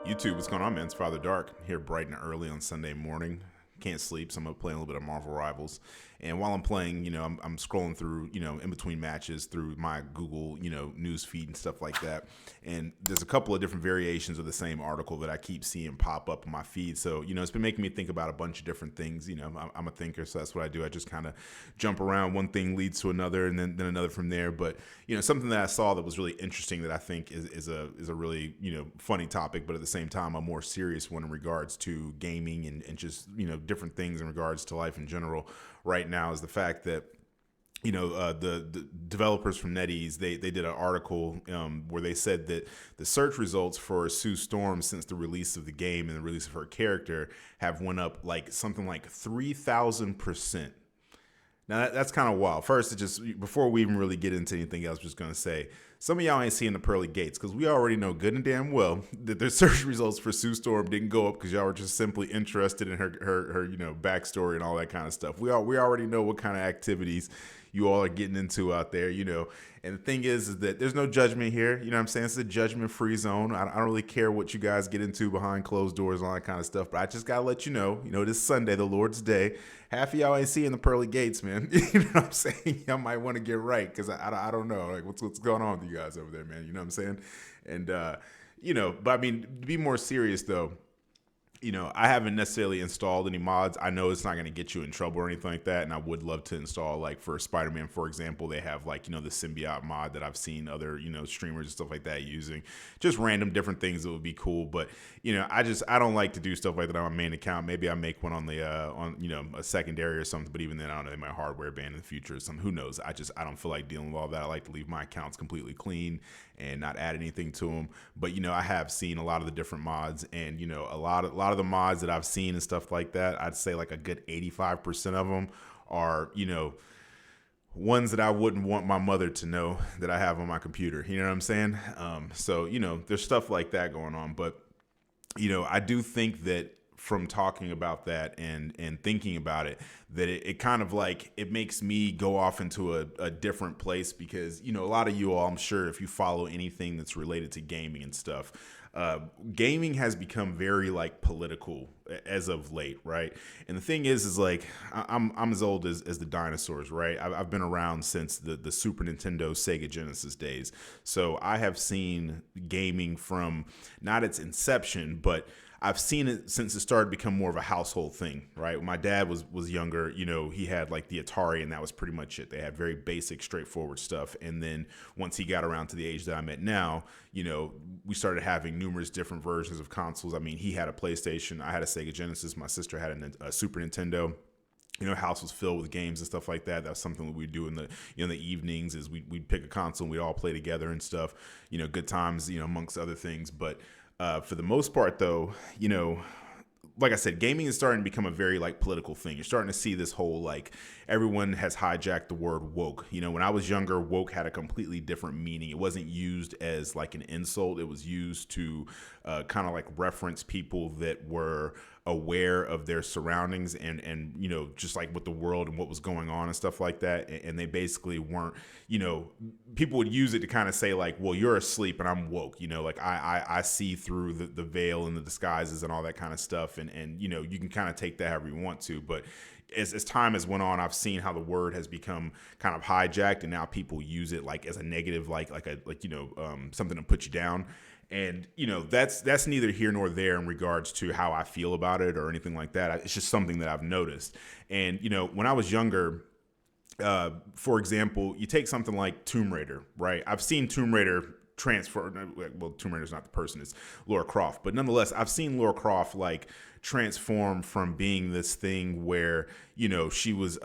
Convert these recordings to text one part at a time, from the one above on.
YouTube, what's going on, man? It's Father Dark here bright and early on Sunday morning. Can't sleep, so I'm playing a little bit of Marvel Rivals. And while I'm playing, I'm scrolling through, in between matches through my Google, news feed and stuff like that. And there's a couple of different variations of the same article that I keep seeing pop up in my feed. So, it's been making me think about a bunch of different things. I'm a thinker, so that's what I do. I just kind of jump around. One thing leads to another, and then another from there. But, something that I saw that was really interesting that I think is a really, funny topic, but at the same time, a more serious one in regards to gaming and just, different things in regards to life in general right now is the fact that the developers from NetEase, they did an article where they said that the search results for Sue Storm since the release of the game and the release of her character have went up like something like 3,000%. Now that's kind of wild. First, before we even really get into anything else, I'm just gonna say some of y'all ain't seeing the pearly gates because we already know good and damn well that the search results for Sue Storm didn't go up because y'all were just simply interested in her backstory and all that kind of stuff. We already know what kind of activities you all are getting into out there, And the thing is that there's no judgment here. You know what I'm saying? It's a judgment-free zone. I don't really care what you guys get into behind closed doors and all that kind of stuff. But I just got to let you know, this Sunday, the Lord's Day, half of y'all ain't seeing the pearly gates, man. You know what I'm saying? Y'all might want to get right because I don't know. Like, what's going on with you guys over there, man? You know what I'm saying? And, but I mean, to be more serious, though, I haven't necessarily installed any mods. I know it's not going to get you in trouble or anything like that. And I would love to install, like for Spider-Man, for example, they have the symbiote mod that I've seen other, streamers and stuff like that using. Just random different things that would be cool. But, I don't like to do stuff like that on my main account. Maybe I make one on the, a secondary or something. But even then, I don't know, they might hardware ban in the future or something. Who knows? I don't feel like dealing with all that. I like to leave my accounts completely clean and not add anything to them. But, I have seen a lot of the different mods and, a lot of the mods that I've seen and stuff like that, I'd say like a good 85% of them are, ones that I wouldn't want my mother to know that I have on my computer. You know what I'm saying? So, there's stuff like that going on. But, I do think that from talking about that and thinking about it, that it kind of like, it makes me go off into a different place because, a lot of you all, I'm sure if you follow anything that's related to gaming and stuff, gaming has become very like political as of late, right? And the thing is like I'm as old as the dinosaurs, right? I've been around since the Super Nintendo, Sega Genesis days, so I have seen gaming from not its inception, but I've seen it since it started to become more of a household thing, right? When my dad was younger, he had like the Atari and that was pretty much it. They had very basic, straightforward stuff. And then once he got around to the age that I'm at now, we started having numerous different versions of consoles. I mean, he had a PlayStation, I had a Sega Genesis, my sister had a Super Nintendo. House was filled with games and stuff like that. That's something that we do in the evenings is we'd pick a console and we'd all play together and stuff, good times, amongst other things. But for the most part, though, like I said, gaming is starting to become a very like political thing. You're starting to see this whole like everyone has hijacked the word woke. When I was younger, woke had a completely different meaning. It wasn't used as like an insult. It was used to kind of like reference people that were aware of their surroundings and just like with the world and what was going on and stuff like that. And they basically weren't, people would use it to kind of say like, well, you're asleep and I'm woke, like I see through the veil and the disguises and all that kind of stuff. And you can kind of take that however you want to, but as time has went on, I've seen how the word has become kind of hijacked, and now people use it like as a negative, like something to put you down. And that's neither here nor there in regards to how I feel about it or anything like that. It's just something that I've noticed. And when I was younger, for example, you take something like Tomb Raider, right? I've seen Tomb Raider transfer. Well, Tomb Raider's not the person; it's Lara Croft. But nonetheless, I've seen Lara Croft like transform from being this thing where she was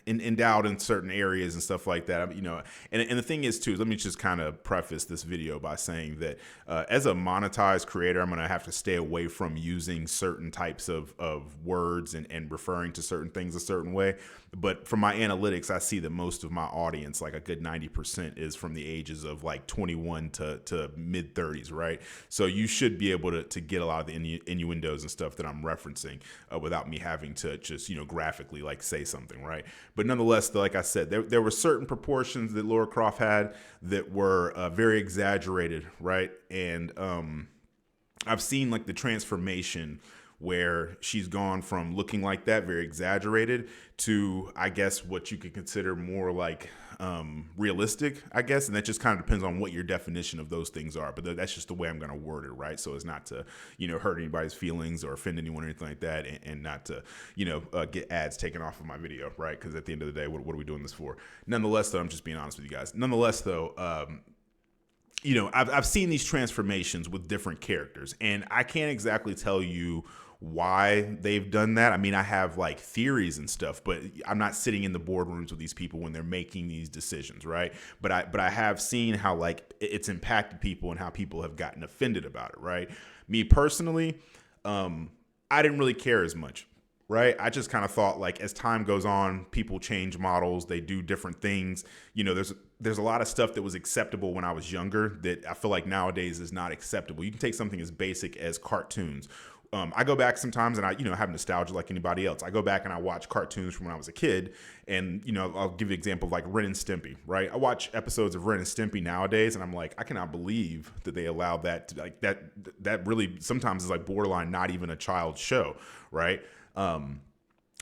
endowed in certain areas and stuff like that. And the thing is too, let me just kind of preface this video by saying that as a monetized creator, I'm going to have to stay away from using certain types of words and referring to certain things a certain way. But from my analytics, I see that most of my audience, like a good 90%, is from the ages of like 21 to mid 30s, right? So you should be able to get a lot of the innuendos and stuff that I'm referencing without me having to just graphically like say something, right? But nonetheless, like I said, there were certain proportions that Lara Croft had that were very exaggerated, right? And I've seen like the transformation where she's gone from looking like that, very exaggerated, to I guess what you could consider more like realistic, I guess. And that just kind of depends on what your definition of those things are. But that's just the way I'm going to word it, right? So as not to, hurt anybody's feelings or offend anyone or anything like that, and not to, get ads taken off of my video, right? Because at the end of the day, what are we doing this for? Nonetheless, though, I'm just being honest with you guys. Nonetheless, though, I've seen these transformations with different characters, and I can't exactly tell you why they've done that. I mean, I have like theories and stuff, but I'm not sitting in the boardrooms with these people when they're making these decisions, right? But I have seen how like it's impacted people and how people have gotten offended about it, right? Me personally, I didn't really care as much. Right. I just kind of thought like as time goes on, people change models, they do different things. There's a lot of stuff that was acceptable when I was younger that I feel like nowadays is not acceptable. You can take something as basic as cartoons. I go back sometimes and I have nostalgia like anybody else. I go back and I watch cartoons from when I was a kid, and I'll give you an example of like Ren and Stimpy, right? I watch episodes of Ren and Stimpy nowadays, and I'm like, I cannot believe that they allowed that to, like that really sometimes is like borderline not even a child's show, right?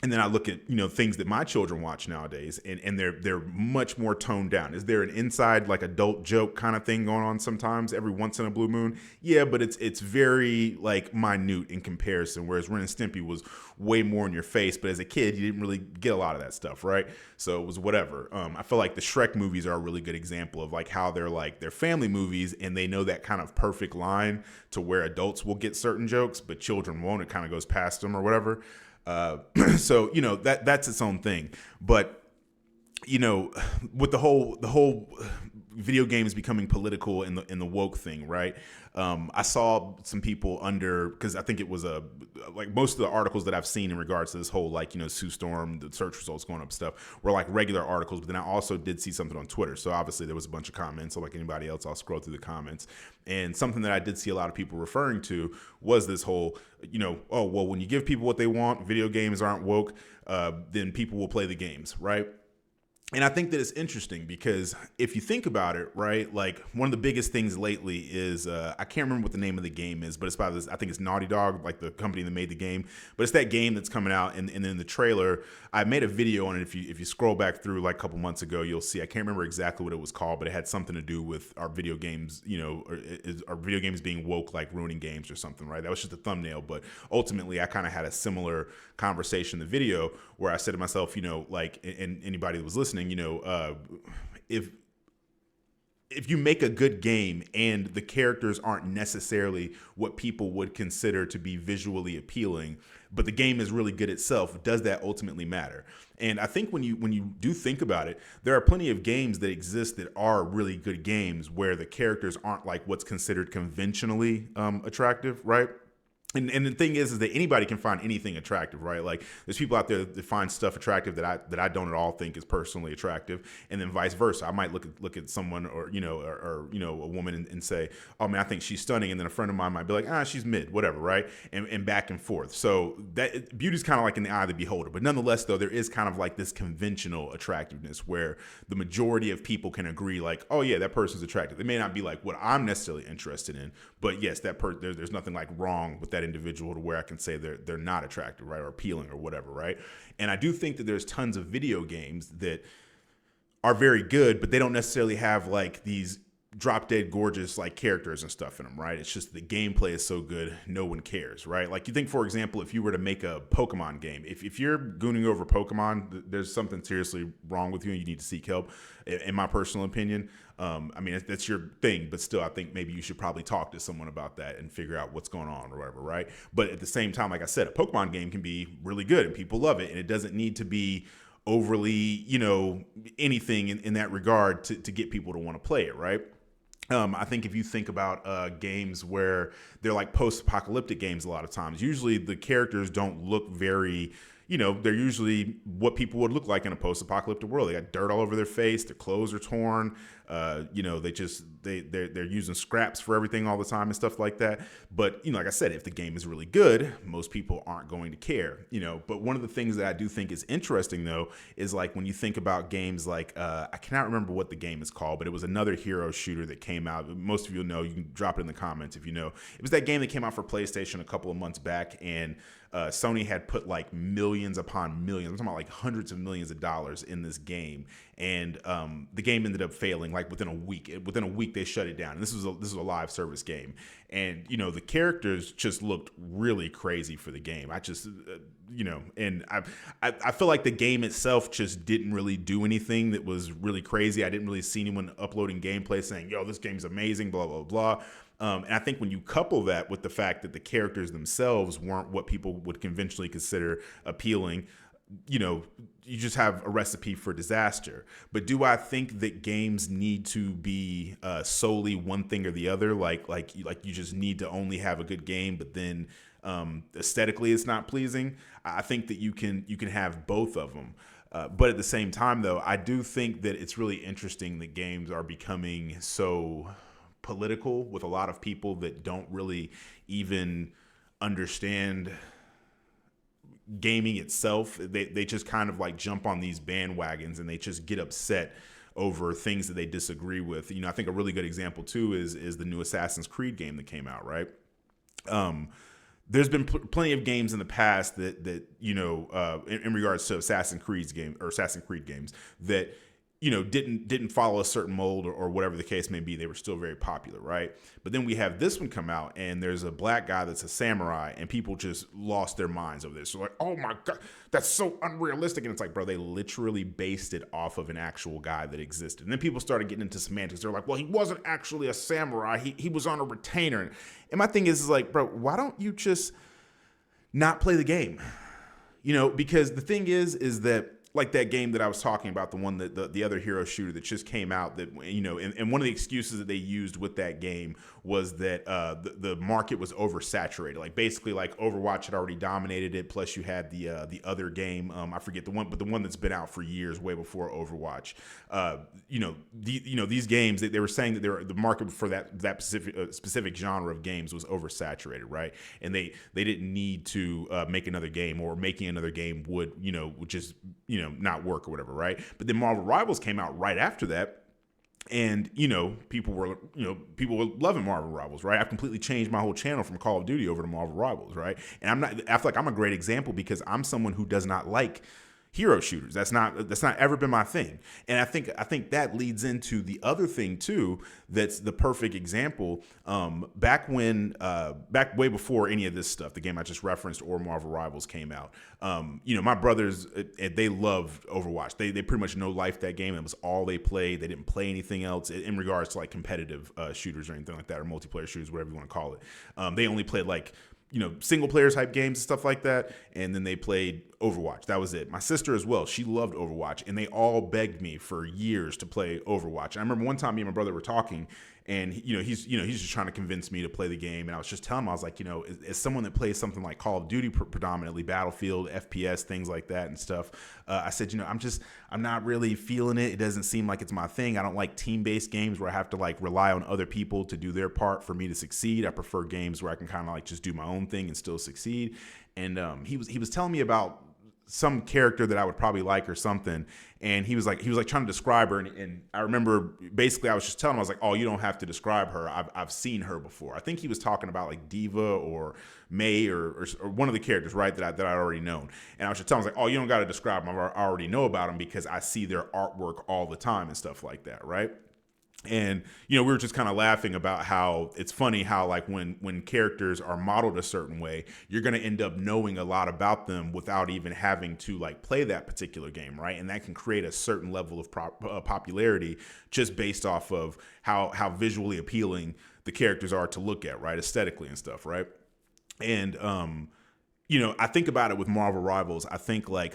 And then I look at, things that my children watch nowadays, and they're much more toned down. Is there an inside like adult joke kind of thing going on sometimes every once in a blue moon? Yeah, but it's very like minute in comparison, whereas Ren and Stimpy was way more in your face. But as a kid, you didn't really get a lot of that stuff, right? So it was whatever. I feel like the Shrek movies are a really good example of like how they're family movies, and they know that kind of perfect line to where adults will get certain jokes, but children won't. It kind of goes past them or whatever. So that's its own thing, but with the whole video games becoming political in the woke thing, right? I saw some people because I think it was like most of the articles that I've seen in regards to this whole like Sue Storm, the search results going up stuff were like regular articles, but then I also did see something on Twitter. So obviously there was a bunch of comments. So like anybody else, I'll scroll through the comments, and something that I did see a lot of people referring to was this whole oh well, when you give people what they want, video games aren't woke, then people will play the games, right? And I think that it's interesting because if you think about it, right, like one of the biggest things lately is I can't remember what the name of the game is, but it's by this, I think it's Naughty Dog, like the company that made the game. But it's that game that's coming out, and then the trailer, I made a video on it. If you scroll back through like a couple months ago, you'll see. I can't remember exactly what it was called, but it had something to do with our video games, or our video games being woke, like ruining games or something, right? That was just a thumbnail, but ultimately I kind of had a similar conversation in the video where I said to myself, like, and anybody that was listening, if you make a good game and the characters aren't necessarily what people would consider to be visually appealing, but the game is really good itself, does that ultimately matter? And I think when you do think about it, there are plenty of games that exist that are really good games where the characters aren't like what's considered conventionally attractive, right? And the thing is that anybody can find anything attractive, right? Like there's people out there that find stuff attractive that I don't at all think is personally attractive, and then vice versa. I might look at someone or a woman and say, oh man, I think she's stunning, and then a friend of mine might be like, she's mid, whatever, right? And back and forth. So that beauty's kind of like in the eye of the beholder. But nonetheless, though, there is kind of like this conventional attractiveness where the majority of people can agree, like, oh yeah, that person's attractive. They may not be like what I'm necessarily interested in, but yes, there's nothing like wrong with that individual to where I can say they're not attractive, right, or appealing or whatever, right? And I do think that there's tons of video games that are very good, but they don't necessarily have like these drop dead gorgeous like characters and stuff in them, right? It's just the gameplay is so good, no one cares, right? Like you think, for example, if you were to make a Pokemon game, if you're gooning over Pokemon, there's something seriously wrong with you and you need to seek help, in my personal opinion. I mean, that's your thing, but still, I think maybe you should probably talk to someone about that and figure out what's going on or whatever, right? But at the same time, like I said, a Pokemon game can be really good and people love it, and it doesn't need to be overly, anything in that regard to get people to want to play it, right? I think if you think about games where they're like post-apocalyptic games, a lot of times, usually the characters don't look very, they're usually what people would look like in a post-apocalyptic world. They got dirt all over their face, their clothes are torn, they're using scraps for everything all the time and stuff like that. But like I said, if the game is really good, most people aren't going to care. But one of the things that I do think is interesting though is like when you think about games like I cannot remember what the game is called, but it was another hero shooter that came out. Most of you know. You can drop it in the comments if you know. It was that game that came out for PlayStation a couple of months back, and Sony had put like millions upon millions. I'm talking about like hundreds of millions of dollars in this game, and the game ended up failing like within a week. Within a week, they shut it down. And this was a live service game, and the characters just looked really crazy for the game. I just and I feel like the game itself just didn't really do anything that was really crazy. I didn't really see anyone uploading gameplay saying, "Yo, this game's amazing," blah blah blah. And I think when you couple that with the fact that the characters themselves weren't what people would conventionally consider appealing, you just have a recipe for disaster. But do I think that games need to be solely one thing or the other? Like you just need to only have a good game, but then aesthetically it's not pleasing. I think that you can have both of them. But at the same time, though, I do think that it's really interesting that games are becoming so political with a lot of people that don't really even understand gaming itself. They just kind of like jump on these bandwagons and they just get upset over things that they disagree with. I think a really good example too is the new Assassin's Creed game that came out, right? There's been plenty of games in the past that in regards to Assassin's Creed games that didn't follow a certain mold or whatever the case may be. They were still very popular, right? But then we have this one come out, and there's a black guy that's a samurai, and people just lost their minds over this. So like, oh my God, that's so unrealistic. And it's like, bro, they literally based it off of an actual guy that existed. And then people started getting into semantics. They're like, well, he wasn't actually a samurai. He was on a retainer. And my thing is like, bro, why don't you just not play the game? Because the thing is that, like that game that I was talking about, the one that the other hero shooter that just came out, that and one of the excuses that they used with that game was that the market was oversaturated. Like basically, like Overwatch had already dominated it. Plus, you had the other game, I forget the one, but the one that's been out for years, way before Overwatch. These games they were saying that the market for that specific genre of games was oversaturated, right? And they didn't need to make another game, or making another game would just not work or whatever, right? But then Marvel Rivals came out right after that, and people were loving Marvel Rivals, right? I've completely changed my whole channel from Call of Duty over to Marvel Rivals, right? And I feel like I'm a great example because I'm someone who does not like hero shooters. That's not ever been my thing. And I think that leads into the other thing too. That's the perfect example. Back way before any of this stuff, the game I just referenced or Marvel Rivals came out. My brothers, they loved Overwatch. They pretty much no life that game. It was all they played. They didn't play anything else in regards to like competitive shooters or anything like that, or multiplayer shooters, whatever you want to call it. They only played like single player type games and stuff like that. And then they played Overwatch. That was it. My sister as well. She loved Overwatch, and they all begged me for years to play Overwatch. And I remember one time me and my brother were talking, and he's just trying to convince me to play the game. And I was just telling him, I was like, as someone that plays something like Call of Duty predominantly, Battlefield, FPS, things like that and stuff, I said, I'm not really feeling it. It doesn't seem like it's my thing. I don't like team-based games where I have to like rely on other people to do their part for me to succeed. I prefer games where I can kind of like just do my own thing and still succeed. And he was telling me about some character that I would probably like or something. And he was like trying to describe her. And I remember basically I was just telling him, I was like, oh, you don't have to describe her. I've seen her before. I think he was talking about like Diva or May or one of the characters, right, that I already known. And I was just telling him, I was like, oh, you don't got to describe them. I already know about them because I see their artwork all the time and stuff like that, right? And we were just kind of laughing about how it's funny how like when characters are modeled a certain way, you're going to end up knowing a lot about them without even having to like play that particular game, right? And that can create a certain level of popularity just based off of how visually appealing the characters are to look at, right, aesthetically and stuff, right? And I think about it with Marvel Rivals. I think like,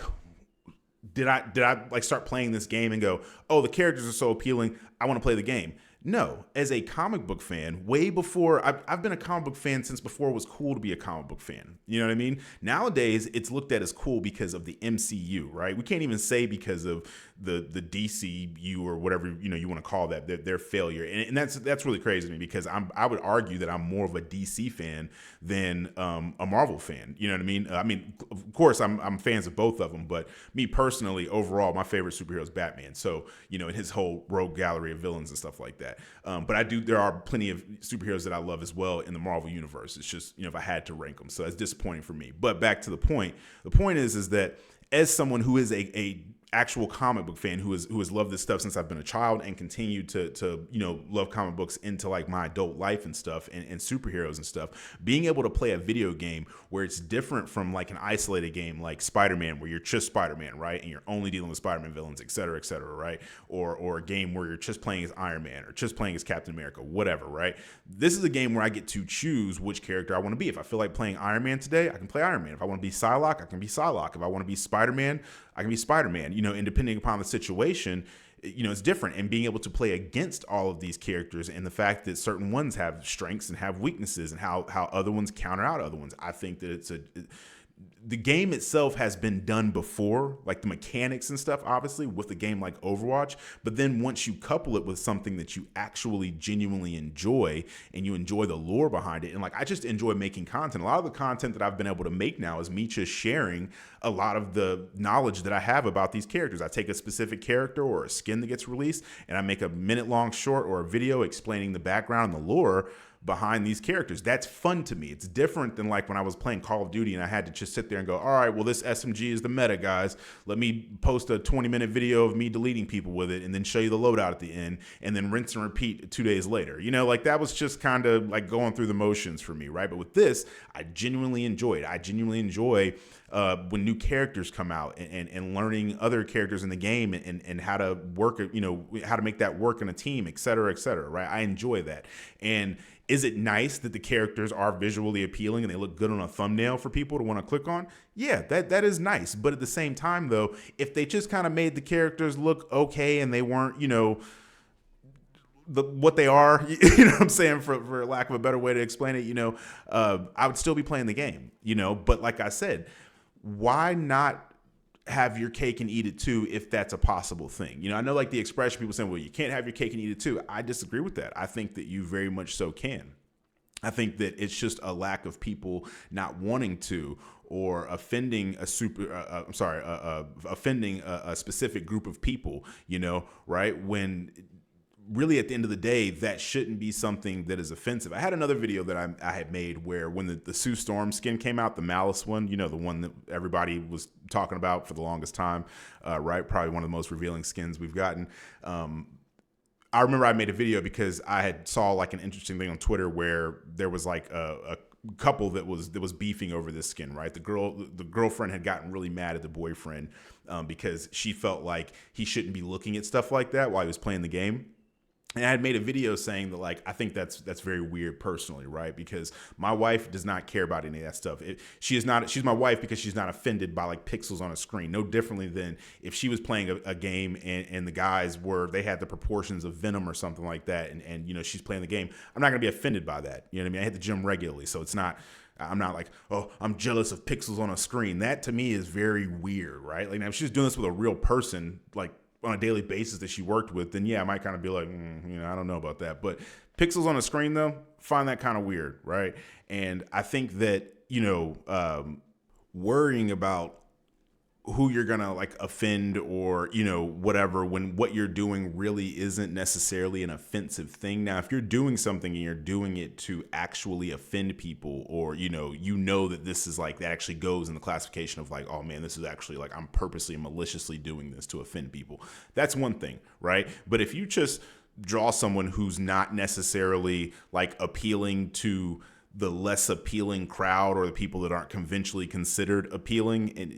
did I like start playing this game and go, oh, the characters are so appealing, I want to play the game? No, as a comic book fan, way before I've been a comic book fan since before it was cool to be a comic book fan. You know what I mean? Nowadays, it's looked at as cool because of the MCU, right? We can't even say because of the DCU or whatever you want to call that their failure, and that's really crazy to me because I would argue that I'm more of a DC fan than a Marvel fan. You know what I mean? Of course, I'm fans of both of them, but me personally, overall, my favorite superhero is Batman. So in his whole rogue gallery of villains and stuff like that. But there are plenty of superheroes that I love as well in the Marvel universe. It's just if I had to rank them, so that's disappointing for me. But back to the point. The point is that as someone who is a actual comic book fan who has loved this stuff since I've been a child and continued to love comic books into like my adult life and stuff and superheroes and stuff, being able to play a video game where it's different from like an isolated game like Spider-Man where you're just Spider-Man, right? And you're only dealing with Spider-Man villains, et cetera, right? Or a game where you're just playing as Iron Man or just playing as Captain America, whatever, right? This is a game where I get to choose which character I want to be. If I feel like playing Iron Man today, I can play Iron Man. If I want to be Psylocke, I can be Psylocke. If I want to be Spider-Man, I can be Spider-Man, and depending upon the situation, it's different. And being able to play against all of these characters and the fact that certain ones have strengths and have weaknesses and how other ones counter out other ones. I think that the game itself has been done before, like the mechanics and stuff, obviously, with a game like Overwatch. But then once you couple it with something that you actually genuinely enjoy and you enjoy the lore behind it, and like I just enjoy making content. A lot of the content that I've been able to make now is me just sharing a lot of the knowledge that I have about these characters. I take a specific character or a skin that gets released and I make a minute-long short or a video explaining the background and the lore behind these characters. That's fun to me. It's different than like when I was playing Call of Duty and I had to just sit there and go, all right, well, this SMG is the meta, guys. Let me post a 20-minute video of me deleting people with it and then show you the loadout at the end and then rinse and repeat 2 days later. Like that was just kind of like going through the motions for me, right? But with this, I genuinely enjoy it. I genuinely enjoy when new characters come out and learning other characters in the game and how to work, how to make that work in a team, et cetera, right? I enjoy that. And is it nice that the characters are visually appealing and they look good on a thumbnail for people to want to click on? Yeah, that is nice. But at the same time, though, if they just kind of made the characters look okay and they weren't, what they are, what I'm saying, for lack of a better way to explain it, I would still be playing the game, But like I said, why not have your cake and eat it too if that's a possible thing? I know like the expression people saying, well, you can't have your cake and eat it too. I disagree with that. I think that you very much so can. I think that it's just a lack of people not wanting to or offending offending a specific group of people, right? When really at the end of the day, that shouldn't be something that is offensive. I had another video that I had made where when the Sue Storm skin came out, the Malice one, the one that everybody was talking about for the longest time, right? Probably one of the most revealing skins we've gotten. I remember I made a video because I had saw like an interesting thing on Twitter where there was like a couple that was beefing over this skin, right? The girlfriend had gotten really mad at the boyfriend because she felt like he shouldn't be looking at stuff like that while he was playing the game. And I had made a video saying that, like, I think that's very weird personally, right? Because my wife does not care about any of that stuff. She's my wife because she's not offended by like pixels on a screen. No differently than if she was playing a game and the guys they had the proportions of Venom or something like that, and she's playing the game. I'm not gonna be offended by that. You know what I mean? I hit the gym regularly, so I'm not like, oh, I'm jealous of pixels on a screen. That to me is very weird, right? Like now, if she's doing this with a real person, like on a daily basis that she worked with, then yeah, I might kind of be like, I don't know about that. But pixels on a screen though, find that kind of weird, right? And I think that, worrying about who you're gonna like offend or whatever when what you're doing really isn't necessarily an offensive thing. Now if you're doing something and you're doing it to actually offend people, or that this is like that actually goes in the classification of like, oh man, this is actually like I'm purposely and maliciously doing this to offend people, that's one thing, right? But if you just draw someone who's not necessarily like appealing to the less appealing crowd or the people that aren't conventionally considered appealing, and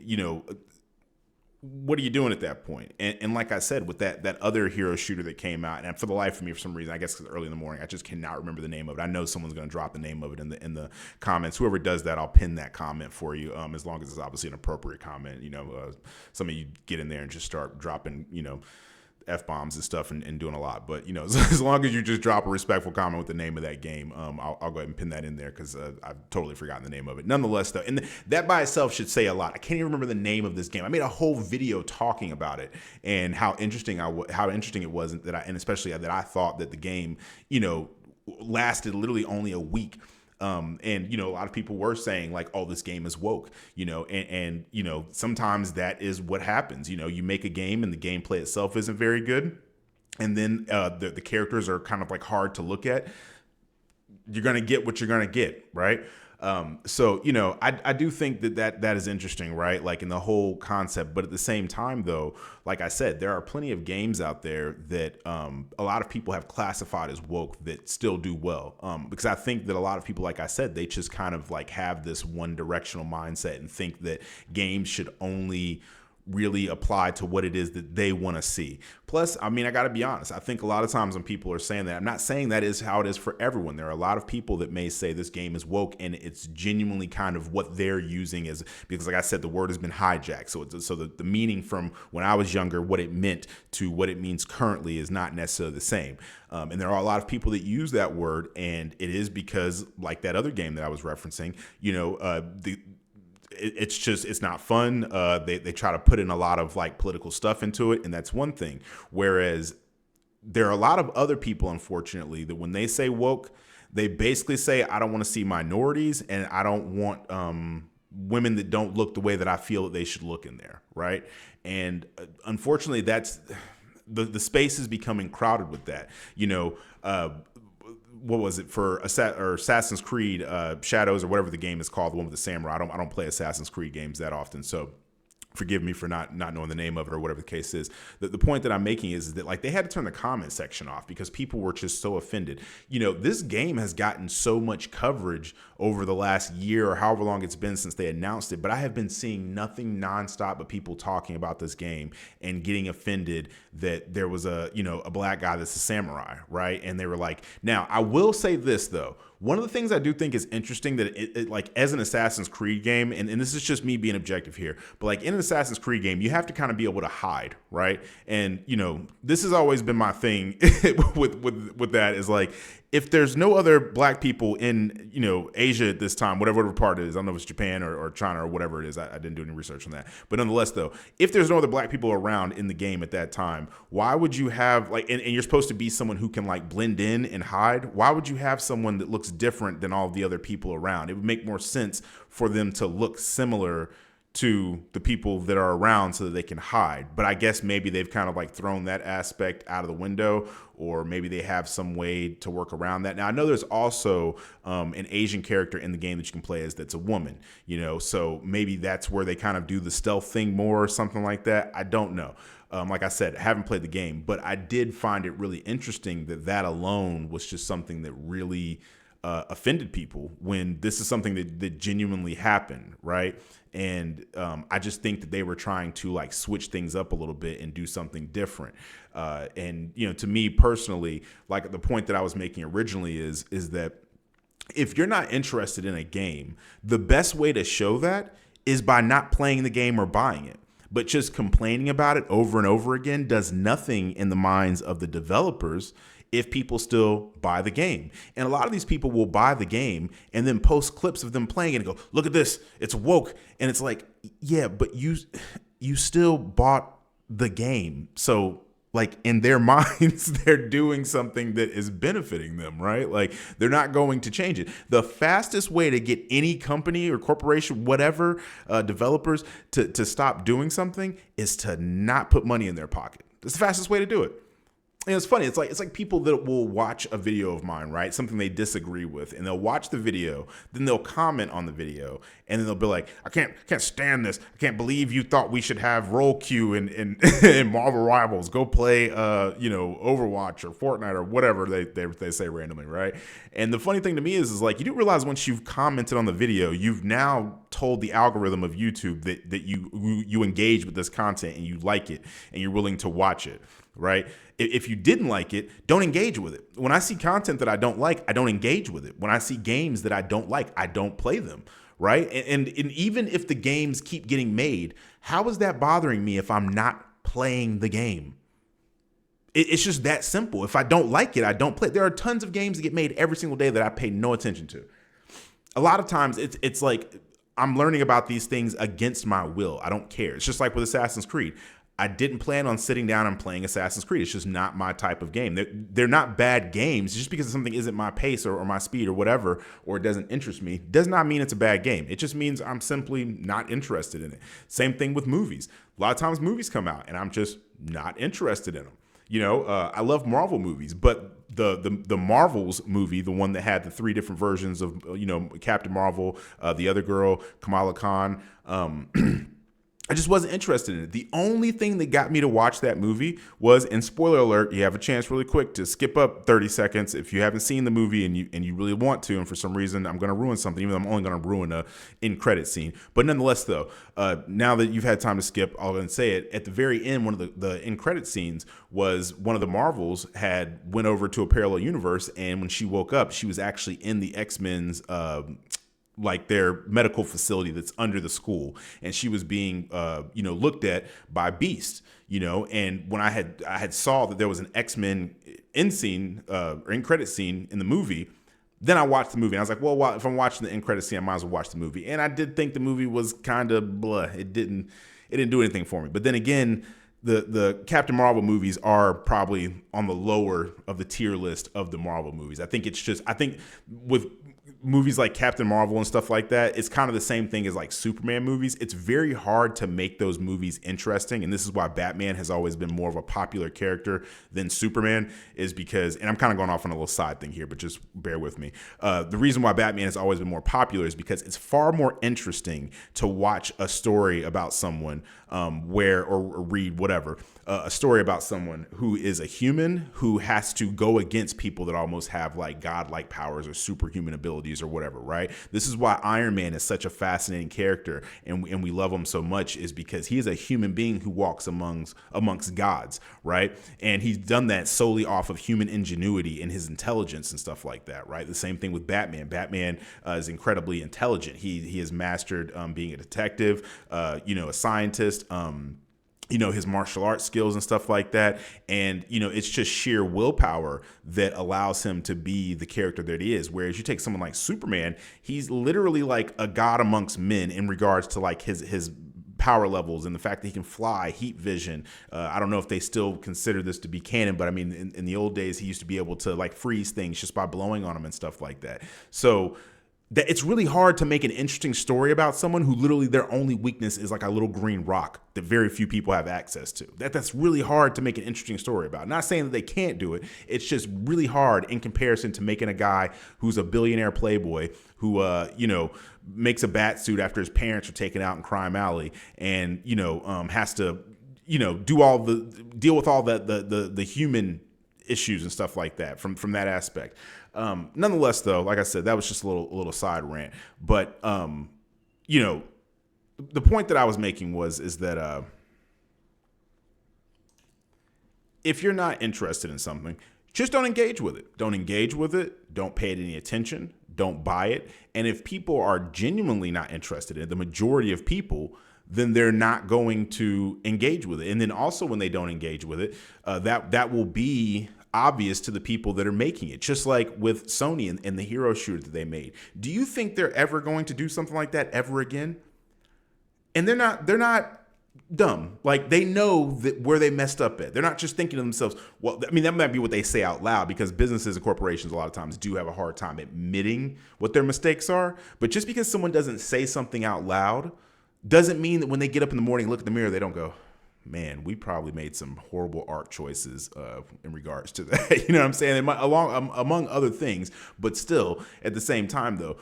what are you doing at that point? And like I said, with that other hero shooter that came out, and for the life of me, for some reason, I guess because early in the morning, I just cannot remember the name of it. I know someone's going to drop the name of it in the comments. Whoever does that, I'll pin that comment for you, as long as it's obviously an appropriate comment. Some of you get in there and just start dropping, F-bombs and stuff and doing a lot. But, as long as you just drop a respectful comment with the name of that game, I'll go ahead and pin that in there because I've totally forgotten the name of it. Nonetheless, though, and that by itself should say a lot. I can't even remember the name of this game. I made a whole video talking about it and how interesting it was, and especially that I thought that the game, lasted literally only a week. And a lot of people were saying like, oh, this game is woke, and sometimes that is what happens. You make a game and the gameplay itself isn't very good. And then the characters are kind of like hard to look at. You're going to get what you're going to get. Right. So, I do think that is interesting, right? Like in the whole concept, but at the same time though, like I said, there are plenty of games out there that, a lot of people have classified as woke that still do well. Because I think that a lot of people, like I said, they just kind of like have this one directional mindset and think that games should only really apply to what it is that they want to see. Plus, I got to be honest. I think a lot of times when people are saying that, I'm not saying that is how it is for everyone. There are a lot of people that may say this game is woke and it's genuinely kind of what they're using is because, like I said, the word has been hijacked. So the meaning from when I was younger, what it meant to what it means currently is not necessarily the same. And there are a lot of people that use that word, and it is because, like that other game that I was referencing, it's not fun. They try to put in a lot of like political stuff into it, and that's one thing. Whereas there are a lot of other people, unfortunately, that when they say woke, they basically say, I don't want to see minorities and I don't want women that don't look the way that I feel that they should look in there. Right. And unfortunately, that's the space is becoming crowded with that. What was it for Assassin's Creed Shadows or whatever the game is called, the one with the samurai. I don't play Assassin's Creed games that often, so forgive me for not knowing the name of it or whatever the case is. The point that I'm making is that like they had to turn the comment section off because people were just so offended. This game has gotten so much coverage over the last year or however long it's been since they announced it, but I have been seeing nothing nonstop but people talking about this game and getting offended that there was a black guy that's a samurai, right? And they were like, now I will say this though. One of the things I do think is interesting that it like as an Assassin's Creed game, and this is just me being objective here, but like in an Assassin's Creed game, you have to kind of be able to hide, right? And this has always been my thing with that is like, if there's no other black people in, Asia at this time, whatever part it is, I don't know if it's Japan or China or whatever it is. I didn't do any research on that. But nonetheless, though, if there's no other black people around in the game at that time, why would you have like, and you're supposed to be someone who can like blend in and hide. Why would you have someone that looks different than all the other people around? It would make more sense for them to look similar to the people that are around so that they can hide. But I guess maybe they've kind of like thrown that aspect out of the window, or maybe they have some way to work around that. Now, I know there's also an Asian character in the game that you can play as that's a woman, so maybe that's where they kind of do the stealth thing more or something like that. I don't know. Like I said, I haven't played the game, but I did find it really interesting that alone was just something that really offended people when this is something that genuinely happened, right? And I just think that they were trying to like switch things up a little bit and do something different. And to me personally, like the point that I was making originally is that if you're not interested in a game, the best way to show that is by not playing the game or buying it. But just complaining about it over and over again does nothing in the minds of the developers if people still buy the game. And a lot of these people will buy the game and then post clips of them playing it and go, look at this, it's woke. And it's like, yeah, but you still bought the game. So like in their minds, they're doing something that is benefiting them, right? Like they're not going to change it. The fastest way to get any company or corporation, whatever, developers to stop doing something is to not put money in their pocket. That's the fastest way to do it. And it's funny. It's like people that will watch a video of mine, right? Something they disagree with, and they'll watch the video, then they'll comment on the video, and then they'll be like, "I can't stand this. I can't believe you thought we should have role queue in Marvel Rivals. Go play, Overwatch or Fortnite or whatever they say randomly, right?" And the funny thing to me is like you do realize once you've commented on the video, you've now told the algorithm of YouTube that you engage with this content and you like it and you're willing to watch it. Right? If you didn't like it, don't engage with it. When I see content that I don't like, I don't engage with it. When I see games that I don't like, I don't play them. Right? And even if the games keep getting made, how is that bothering me if I'm not playing the game? It's just that simple. If I don't like it, I don't play it. There are tons of games that get made every single day that I pay no attention to. A lot of times it's like I'm learning about these things against my will. I don't care. It's just like with Assassin's Creed. I didn't plan on sitting down and playing Assassin's Creed. It's just not my type of game. They're not bad games. Just because something isn't my pace or my speed or whatever, or it doesn't interest me, does not mean it's a bad game. It just means I'm simply not interested in it. Same thing with movies. A lot of times movies come out and I'm just not interested in them. I love Marvel movies, but the Marvels movie, the one that had the 3 different versions of, Captain Marvel, the other girl, Kamala Khan, I just wasn't interested in it. The only thing that got me to watch that movie was, and spoiler alert, you have a chance really quick to skip up 30 seconds if you haven't seen the movie and you really want to, and for some reason I'm going to ruin something, even though I'm only going to ruin a in-credit scene. But nonetheless, though, now that you've had time to skip, I'll go and say it. At the very end, one of the in-credit scenes was one of the Marvels had went over to a parallel universe, and when she woke up, she was actually in the X-Men's like their medical facility that's under the school, and she was being looked at by Beast, and when I had saw that there was an X-Men end scene or end credit scene in the movie, then I watched the movie and I was like, well, if I'm watching the end credit scene, I might as well watch the movie. And I did think the movie was kind of blah. It didn't do anything for me. But then again, the Captain Marvel movies are probably on the lower of the tier list of the Marvel movies. I think with movies like Captain Marvel and stuff like that, it's kind of the same thing as like Superman movies. It's very hard to make those movies interesting. And this is why Batman has always been more of a popular character than Superman, is because, and I'm kind of going off on a little side thing here, but just bear with me. The reason why Batman has always been more popular is because it's far more interesting to watch a story about someone or read whatever, a story about someone who is a human who has to go against people that almost have like godlike powers or superhuman abilities or whatever, right? This is why Iron Man is such a fascinating character and we love him so much, is because he is a human being who walks amongst gods, right? And he's done that solely off of human ingenuity and his intelligence and stuff like that, right? The same thing with Batman. Batman is incredibly intelligent. He has mastered being a detective, a scientist, his martial arts skills and stuff like that. And, it's just sheer willpower that allows him to be the character that he is. Whereas you take someone like Superman, he's literally like a god amongst men in regards to like his power levels and the fact that he can fly, heat vision. I don't know if they still consider this to be canon, but I mean, in the old days, he used to be able to like freeze things just by blowing on them and stuff like that. So that it's really hard to make an interesting story about someone who literally their only weakness is like a little green rock that very few people have access to. That's really hard to make an interesting story about. Not saying that they can't do it. It's just really hard in comparison to making a guy who's a billionaire playboy who, makes a bat suit after his parents are taken out in Crime Alley and, has to, deal with all the human issues and stuff like that from that aspect. Nonetheless, though, like I said, that was just a little side rant. But the point that I was making is that if you're not interested in something, just don't engage with it. Don't engage with it. Don't pay it any attention. Don't buy it. And if people are genuinely not interested in it, the majority of people, then they're not going to engage with it. And then also when they don't engage with it, that will be obvious to the people that are making it. Just like with Sony and the hero shooter that they made. Do you think they're ever going to do something like that ever again? And they're not dumb. Like, they know that where they messed up at. They're not just thinking to themselves, well, I mean, that might be what they say out loud, because businesses and corporations a lot of times do have a hard time admitting what their mistakes are. But just because someone doesn't say something out loud doesn't mean that when they get up in the morning and look in the mirror, they don't go, man, we probably made some horrible art choices in regards to that. You know what I'm saying? Among other things, but still, at the same time, though,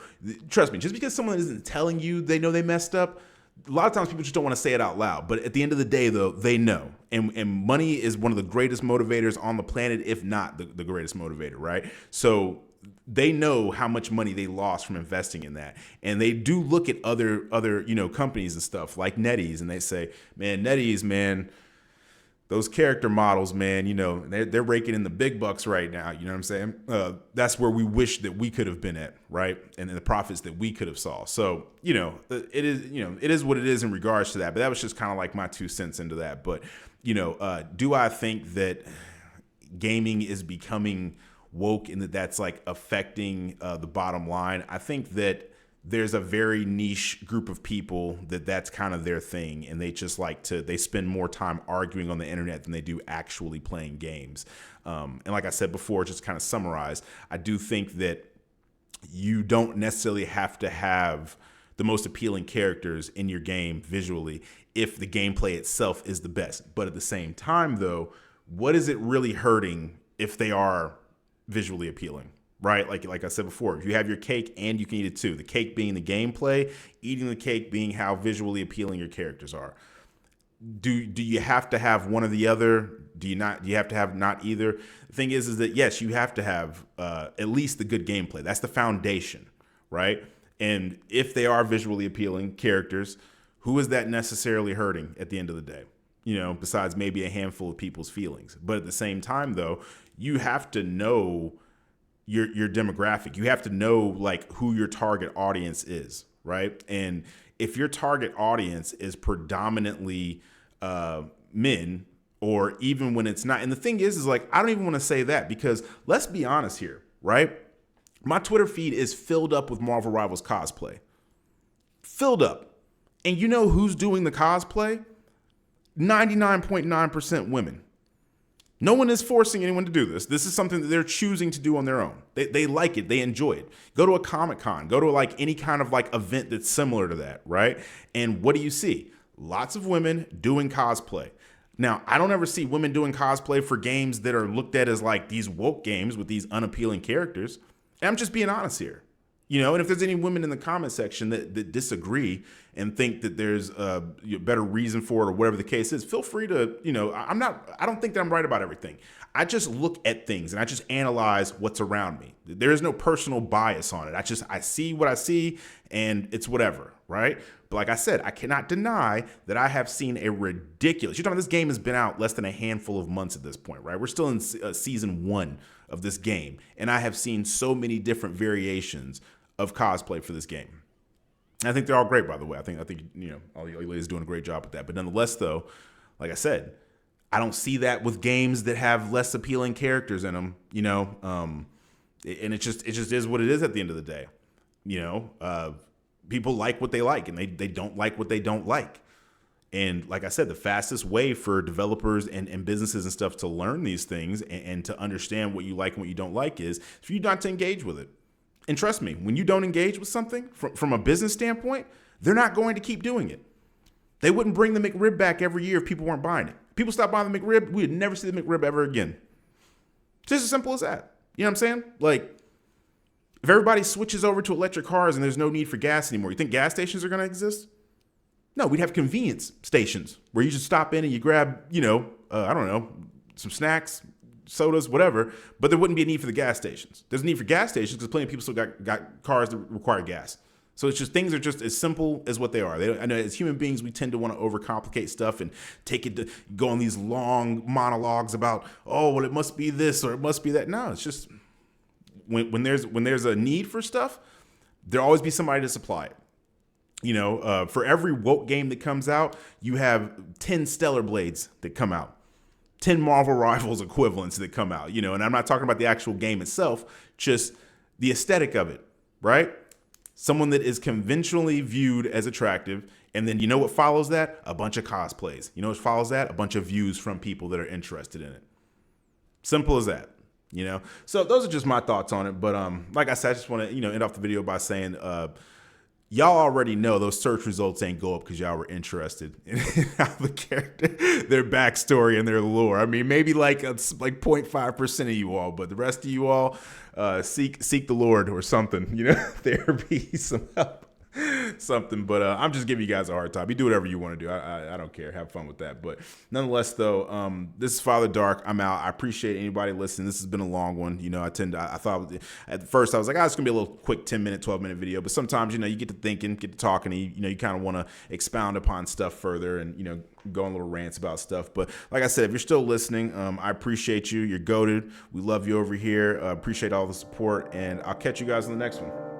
trust me, just because someone isn't telling you they know they messed up, a lot of times people just don't want to say it out loud. But at the end of the day, though, they know. And money is one of the greatest motivators on the planet, if not the greatest motivator, right? So they know how much money they lost from investing in that. And they do look at other companies and stuff like NetEase, and they say, man, NetEase, man, those character models, man, they're raking in the big bucks right now. You know what I'm saying? That's where we wish that we could have been at, right? And the profits that we could have saw. So, it is what it is in regards to that. But that was just kind of like my 2 cents into that. But, do I think that gaming is becoming woke and that's like affecting the bottom line. I think that there's a very niche group of people that's kind of their thing, and they just they spend more time arguing on the internet than they do actually playing games. And like I said before, just kind of summarize, I do think that you don't necessarily have to have the most appealing characters in your game visually if the gameplay itself is the best. But at the same time, though, what is it really hurting if they are visually appealing? Right? Like I said before, if you have your cake and you can eat it too, the cake being the gameplay, eating the cake being how visually appealing your characters are. Do you have to have one or the other? Do you have to have not either? The thing is that yes, you have to have at least the good gameplay. That's the foundation, right? And if they are visually appealing characters, who is that necessarily hurting at the end of the day? Besides maybe a handful of people's feelings. But at the same time, though, you have to know your demographic. You have to know like who your target audience is, right? And if your target audience is predominantly men, or even when it's not, and the thing is like, I don't even want to say that, because let's be honest here, right? My Twitter feed is filled up with Marvel Rivals cosplay. Filled up. And you know who's doing the cosplay? 99.9% women. No one is forcing anyone to do this. This is something that they're choosing to do on their own. They like it. They enjoy it. Go to a Comic-Con. Go to like any kind of like event that's similar to that, right? And what do you see? Lots of women doing cosplay. Now, I don't ever see women doing cosplay for games that are looked at as like these woke games with these unappealing characters. And I'm just being honest here. And if there's any women in the comment section that disagree and think that there's a better reason for it or whatever the case is, feel free to, I don't think that I'm right about everything. I just look at things and I just analyze what's around me. There is no personal bias on it. I see what I see and it's whatever, right? But like I said, I cannot deny that I have seen a ridiculous, you're talking about this game has been out less than a handful of months at this point, right? We're still in season 1 of this game. And I have seen so many different variations of cosplay for this game. I think they're all great, by the way. I think all you ladies doing a great job with that. But nonetheless, though, like I said, I don't see that with games that have less appealing characters in them. And it just is what it is at the end of the day. People like what they like, and they don't like what they don't like. And like I said, the fastest way for developers and businesses and stuff to learn these things and to understand what you like and what you don't like is for you not to engage with it. And trust me, when you don't engage with something from a business standpoint, they're not going to keep doing it. They wouldn't bring the McRib back every year if people weren't buying it. People stop buying the McRib, we would never see the McRib ever again. Just as simple as that. You know what I'm saying? Like, if everybody switches over to electric cars and there's no need for gas anymore, you think gas stations are going to exist? No, we'd have convenience stations where you just stop in and you grab, I don't know, some snacks, sodas, whatever, but there wouldn't be a need for the gas stations. There's a need for gas stations because plenty of people still got cars that require gas. So it's just, things are just as simple as what they are. I know as human beings, we tend to want to overcomplicate stuff and take it to go on these long monologues about, oh, well, it must be this or it must be that. No, it's just when there's a need for stuff, there'll always be somebody to supply it. For every woke game that comes out, you have 10 Stellar Blades that come out. 10 Marvel Rivals equivalents that come out, and I'm not talking about the actual game itself, just the aesthetic of it, right? Someone that is conventionally viewed as attractive. And then you know what follows that? A bunch of cosplays. You know what follows that? A bunch of views from people that are interested in it. Simple as that, So those are just my thoughts on it. But like I said, I just want to, end off the video by saying, y'all already know those search results ain't go up because y'all were interested in how the character, their backstory and their lore. I mean, maybe like 0.5% of you all, but the rest of you all seek the Lord or something. There be some help. Something, but I'm just giving you guys a hard time. You do whatever you want to do. I don't care. Have fun with that. But nonetheless, though, this is Father Dark. I'm out. I appreciate anybody listening. This has been a long one. I thought at first I was like, it's gonna be a little quick 10-minute, 12-minute video. But sometimes you get to thinking, get to talking, and you kind of want to expound upon stuff further and go on little rants about stuff. But like I said, if you're still listening, I appreciate you. You're goated. We love you over here. Appreciate all the support, and I'll catch you guys in the next one.